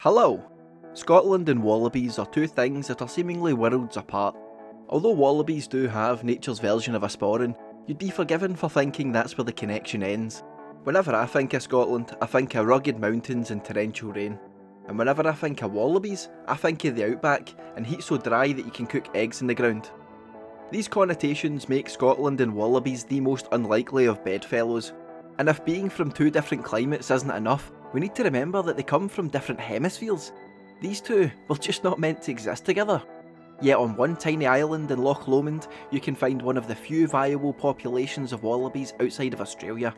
Hello! Scotland and wallabies are two things that are seemingly worlds apart. Although wallabies do have nature's version of a sporran, you'd be forgiven for thinking that's where the connection ends. Whenever I think of Scotland, I think of rugged mountains and torrential rain. And whenever I think of wallabies, I think of the outback and heat so dry that you can cook eggs in the ground. These connotations make Scotland and wallabies the most unlikely of bedfellows. And if being from two different climates isn't enough, we need to remember that they come from different hemispheres. These two were just not meant to exist together. Yet on one tiny island in Loch Lomond, you can find one of the few viable populations of wallabies outside of Australia.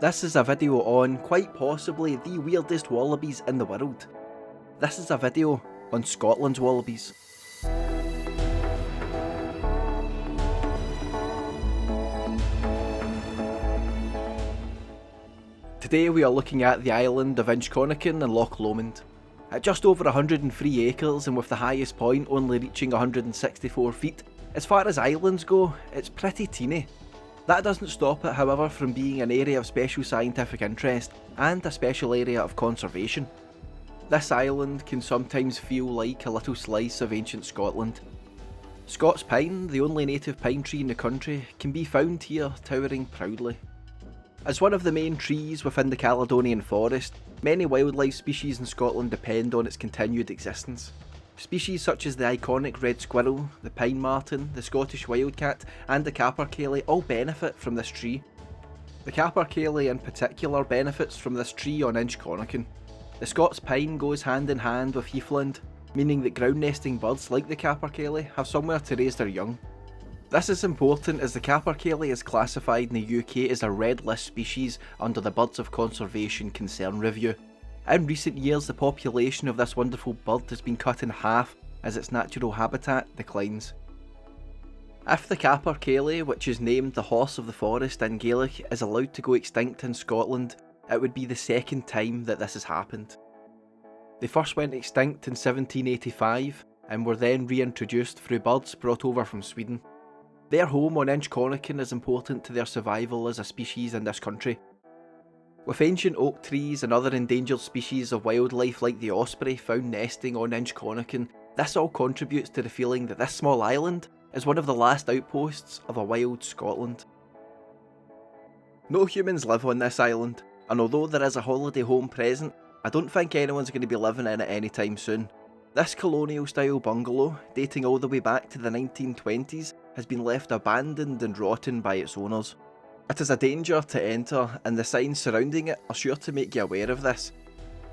This is a video on, quite possibly, the weirdest wallabies in the world. This is a video on Scotland's wallabies. Today we are looking at the island of Inchconnachan in Loch Lomond. At just over 103 acres and with the highest point only reaching 164 feet, as far as islands go, it's pretty teeny. That doesn't stop it, however, from being an area of special scientific interest and a special area of conservation. This island can sometimes feel like a little slice of ancient Scotland. Scots pine, the only native pine tree in the country, can be found here towering proudly. As one of the main trees within the Caledonian Forest, many wildlife species in Scotland depend on its continued existence. Species such as the iconic red squirrel, the pine marten, the Scottish wildcat and the capercaillie all benefit from this tree. The capercaillie in particular benefits from this tree on Inchconnachan. The Scots pine goes hand in hand with heathland, meaning that ground nesting birds like the capercaillie have somewhere to raise their young. This is important as the capercaillie is classified in the UK as a red list species under the Birds of Conservation Concern Review. In recent years, the population of this wonderful bird has been cut in half as its natural habitat declines. If the capercaillie, which is named the horse of the forest in Gaelic, is allowed to go extinct in Scotland, it would be the second time that this has happened. They first went extinct in 1785 and were then reintroduced through birds brought over from Sweden. Their home on Inchconnachan is important to their survival as a species in this country. With ancient oak trees and other endangered species of wildlife like the osprey found nesting on Inchconnachan, this all contributes to the feeling that this small island is one of the last outposts of a wild Scotland. No humans live on this island, and although there is a holiday home present, I don't think anyone's going to be living in it anytime soon. This colonial style bungalow, dating all the way back to the 1920s, has been left abandoned and rotten by its owners. It is a danger to enter, and the signs surrounding it are sure to make you aware of this.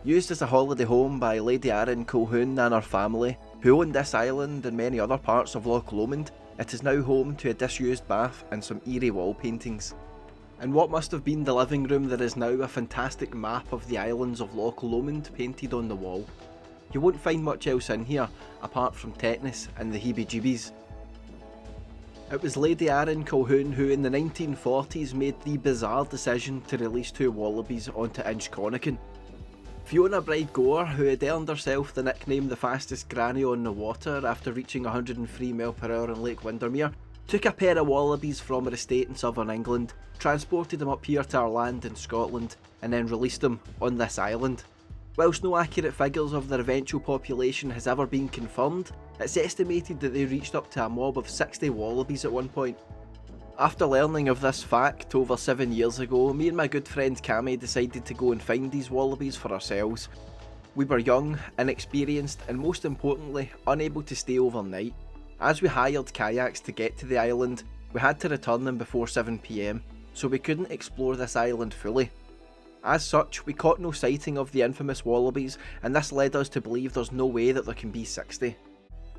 Used as a holiday home by Lady Erin Colquhoun and her family, who owned this island and many other parts of Loch Lomond, it is now home to a disused bath and some eerie wall paintings. In what must have been the living room, there is now a fantastic map of the islands of Loch Lomond painted on the wall. You won't find much else in here, apart from tetanus and the heebie-jeebies. It was Lady Erin Colquhoun who in the 1940s made the bizarre decision to release two wallabies onto Inchconnachan. Fiona Bride Gore, who had earned herself the nickname the fastest granny on the water after reaching 103 mph in Lake Windermere, took a pair of wallabies from her estate in southern England, transported them up here to our land in Scotland, and then released them on this island. Whilst no accurate figures of their eventual population has ever been confirmed, it's estimated that they reached up to a mob of 60 wallabies at one point. After learning of this fact over 7 years ago, me and my good friend Cammy decided to go and find these wallabies for ourselves. We were young, inexperienced, and most importantly, unable to stay overnight. As we hired kayaks to get to the island, we had to return them before 7 PM, so we couldn't explore this island fully. As such, we caught no sighting of the infamous wallabies, and this led us to believe there's no way that there can be 60.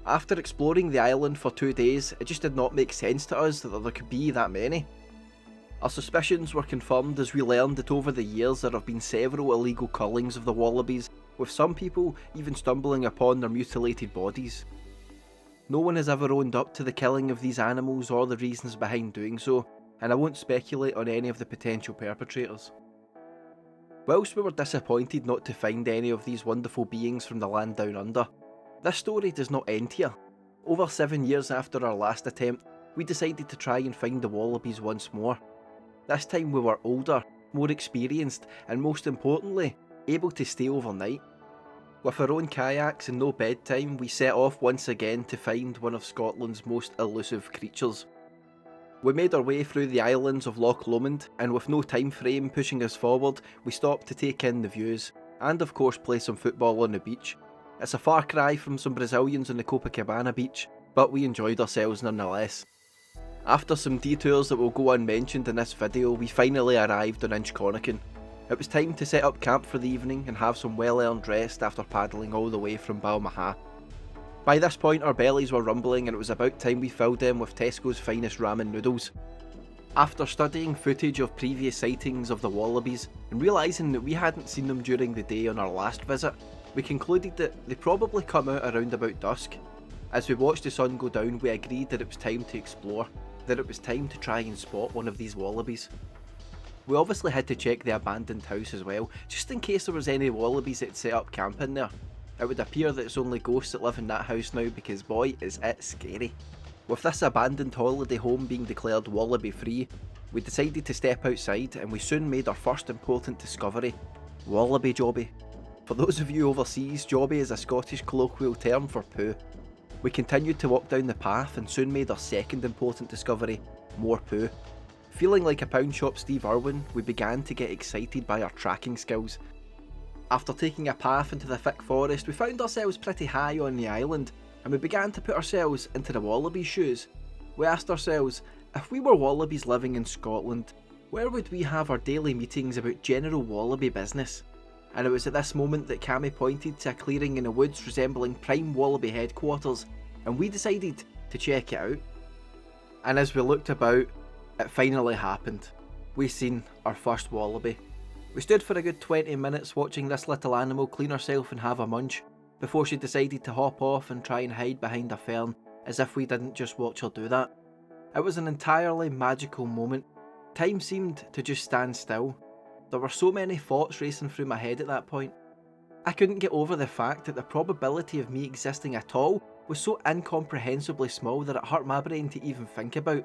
After exploring the island for 2 days, it just did not make sense to us that there could be that many. Our suspicions were confirmed as we learned that over the years there have been several illegal cullings of the wallabies, with some people even stumbling upon their mutilated bodies. No one has ever owned up to the killing of these animals or the reasons behind doing so, and I won't speculate on any of the potential perpetrators. Whilst we were disappointed not to find any of these wonderful beings from the land down under, this story does not end here. Over 7 years after our last attempt, we decided to try and find the wallabies once more. This time we were older, more experienced, and most importantly, able to stay overnight. With our own kayaks and no bedtime, we set off once again to find one of Scotland's most elusive creatures. We made our way through the islands of Loch Lomond, and with no time frame pushing us forward, we stopped to take in the views, and of course play some football on the beach. It's a far cry from some Brazilians on the Copacabana beach, but we enjoyed ourselves nonetheless. After some detours that will go unmentioned in this video, we finally arrived on Inchconnachan. It was time to set up camp for the evening and have some well-earned rest after paddling all the way from Balmaha. By this point our bellies were rumbling and it was about time we filled them with Tesco's finest ramen noodles. After studying footage of previous sightings of the Wallabies and realising that we hadn't seen them during the day on our last visit, we concluded that they probably come out around about dusk. As we watched the sun go down, we agreed that it was time to explore, that it was time to try and spot one of these wallabies. We obviously had to check the abandoned house as well, just in case there was any wallabies that had set up camp in there. It would appear that it's only ghosts that live in that house now because boy is it scary. With this abandoned holiday home being declared wallaby free, we decided to step outside and we soon made our first important discovery: wallaby jobby. For those of you overseas, jobby is a Scottish colloquial term for poo. We continued to walk down the path and soon made our second important discovery: more poo. Feeling like a pound shop Steve Irwin, we began to get excited by our tracking skills. After taking a path into the thick forest, we found ourselves pretty high on the island, and we began to put ourselves into the wallabies' shoes. We asked ourselves, if we were wallabies living in Scotland, where would we have our daily meetings about general wallaby business? And it was at this moment that Cammy pointed to a clearing in the woods resembling prime wallaby headquarters, and we decided to check it out. And as we looked about, it finally happened. We seen our first wallaby. We stood for a good 20 minutes watching this little animal clean herself and have a munch, before she decided to hop off and try and hide behind a fern, as if we didn't just watch her do that. It was an entirely magical moment. Time seemed to just stand still. There were so many thoughts racing through my head at that point. I couldn't get over the fact that the probability of me existing at all was so incomprehensibly small that it hurt my brain to even think about.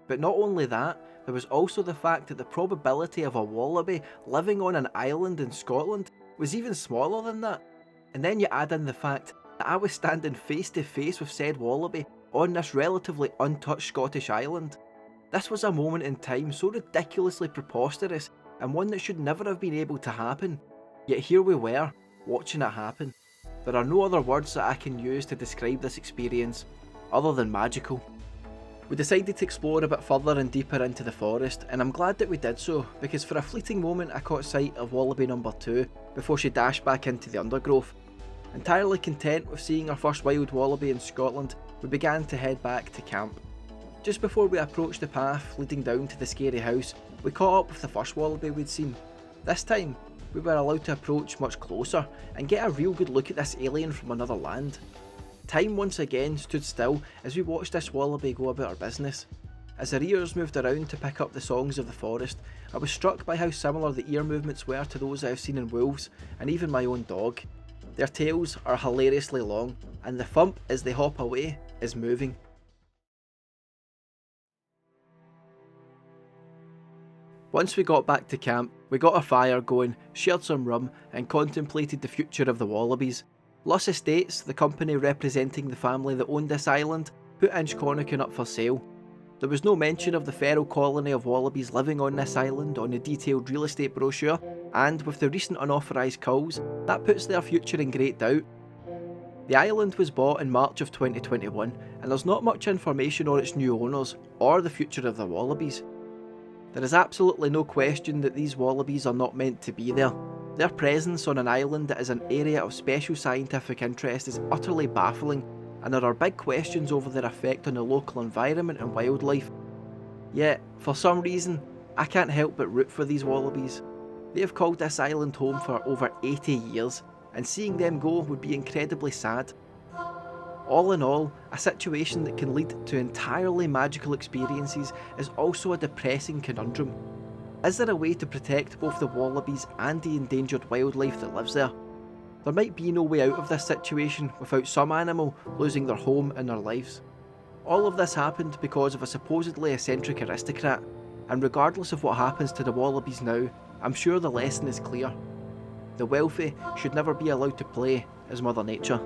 But not only that, there was also the fact that the probability of a wallaby living on an island in Scotland was even smaller than that. And then you add in the fact that I was standing face to face with said wallaby on this relatively untouched Scottish island. This was a moment in time so ridiculously preposterous and one that should never have been able to happen. Yet here we were, watching it happen. There are no other words that I can use to describe this experience other than magical. We decided to explore a bit further and deeper into the forest, and I'm glad that we did so, because for a fleeting moment I caught sight of wallaby number 2 before she dashed back into the undergrowth. Entirely content with seeing our first wild wallaby in Scotland, we began to head back to camp. Just before we approached the path leading down to the scary house, we caught up with the first wallaby we'd seen. This time, we were allowed to approach much closer and get a real good look at this alien from another land. Time once again stood still as we watched this wallaby go about our business. As her ears moved around to pick up the songs of the forest, I was struck by how similar the ear movements were to those I have seen in wolves and even my own dog. Their tails are hilariously long, and the thump as they hop away is moving. Once we got back to camp, we got a fire going, shared some rum, and contemplated the future of the wallabies. Luss Estates, the company representing the family that owned this island, put Inchconnachan up for sale. There was no mention of the feral colony of wallabies living on this island on the detailed real estate brochure, and with the recent unauthorised culls, that puts their future in great doubt. The island was bought in March of 2021, and there's not much information on its new owners, or the future of the wallabies. There is absolutely no question that these wallabies are not meant to be there. Their presence on an island that is an area of special scientific interest is utterly baffling, and there are big questions over their effect on the local environment and wildlife. Yet, for some reason, I can't help but root for these wallabies. They have called this island home for over 80 years, and seeing them go would be incredibly sad. All in all, a situation that can lead to entirely magical experiences is also a depressing conundrum. Is there a way to protect both the wallabies and the endangered wildlife that lives there? There might be no way out of this situation without some animal losing their home and their lives. All of this happened because of a supposedly eccentric aristocrat, and regardless of what happens to the wallabies now, I'm sure the lesson is clear. The wealthy should never be allowed to play as Mother Nature.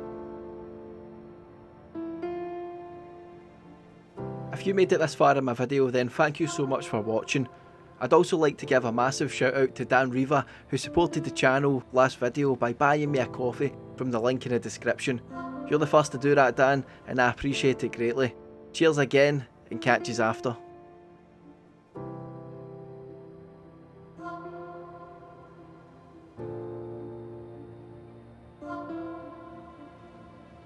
If you made it this far in my video, then thank you so much for watching. I'd also like to give a massive shout out to Dan Riva, who supported the channel last video by buying me a coffee from the link in the description. You're the first to do that, Dan, and I appreciate it greatly. Cheers again, and catch yous after.